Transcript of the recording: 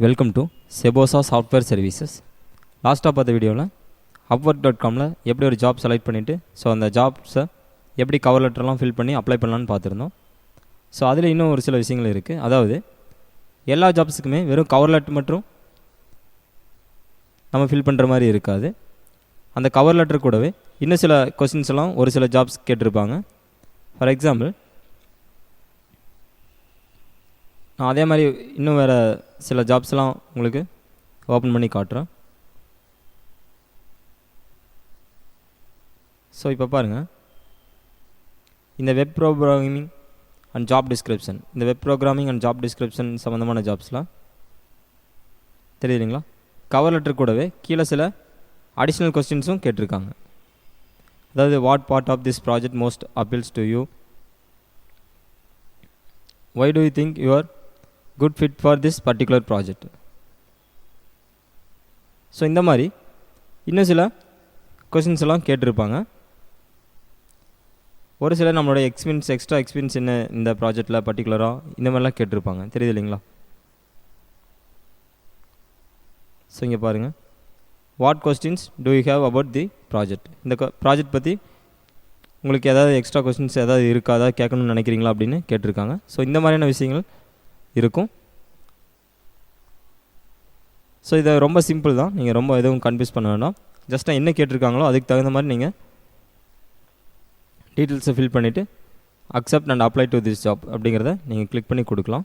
Welcome to செபோசா software services. லாஸ்ட்டாக பார்த்த வீடியோவில் upwork.comல எப்படி ஒரு ஜாப் செலக்ட் பண்ணிவிட்டு அந்த ஜாப்ஸை எப்படி கவர் லெட்டர்லாம் ஃபில் பண்ணி அப்ளை பண்ணலான்னு பார்த்துருந்தோம். அதில் இன்னும் ஒரு சில விஷயங்கள் இருக்குது. அதாவது எல்லா ஜாப்ஸுக்குமே வெறும் கவர் லெட்டர் மட்டும் நம்ம ஃபில் பண்ணுற மாதிரி இருக்காது. அந்த கவர் லெட்டர் கூடவே இன்னும் சில கொஸ்டின்ஸ் எல்லாம் ஒரு சில ஜாப்ஸ் கேட்டிருப்பாங்க. ஃபார் எக்ஸாம்பிள், நான் அதே மாதிரி இன்னும் வேறு சில ஜாப்ஸ்லாம் உங்களுக்கு ஓப்பன் பண்ணி காட்டுறேன். இப்போ பாருங்கள், இந்த web programming and job description, இந்த web programming and job description சம்மந்தமான ஜாப்ஸ்லாம் தெரியுதுங்களா? கவர் லெட்டர் கூடவே கீழே சில அடிஷ்னல் கொஸ்டின்ஸும் கேட்டிருக்காங்க. அதாவது what part of this project most appeals to you, why do you think you are good fit for this particular project. இந்த மாதிரி இன்னும் சில கொஸ்டின்ஸ் எல்லாம் கேட்டிருப்பாங்க. ஒரு சில நம்மளோட எக்ஸ்பீரியன்ஸ், எக்ஸ்ட்ரா எக்ஸ்பீரியன்ஸ் என்ன இந்த ப்ராஜெக்டில் பர்டிகுலராக இந்த மாதிரிலாம் கேட்டிருப்பாங்க. தெரியுது இல்லைங்களா? இங்கே பாருங்கள், what questions do you have about the project. இந்த ப்ராஜெக்ட் பற்றி உங்களுக்கு ஏதாவது எக்ஸ்ட்ரா கொஸ்டின்ஸ் ஏதாவது இருக்கா, ஏதாவது கேட்கணும்னு நினைக்கிறீங்களா அப்படின்னு கேட்டிருக்காங்க. இந்த மாதிரியான விஷயங்கள் இருக்கும். இது ரொம்ப சிம்பிள் தான், நீங்கள் ரொம்ப எதுவும் கன்ஃபியூஸ் பண்ண வேண்டாம். ஜஸ்ட்டாக என்ன கேட்டிருக்காங்களோ அதுக்கு தகுந்த மாதிரி நீங்கள் டீட்டெயில்ஸை ஃபில் பண்ணிவிட்டு accept and apply to this job அப்படிங்கிறத நீங்கள் கிளிக் பண்ணி கொடுக்கலாம்.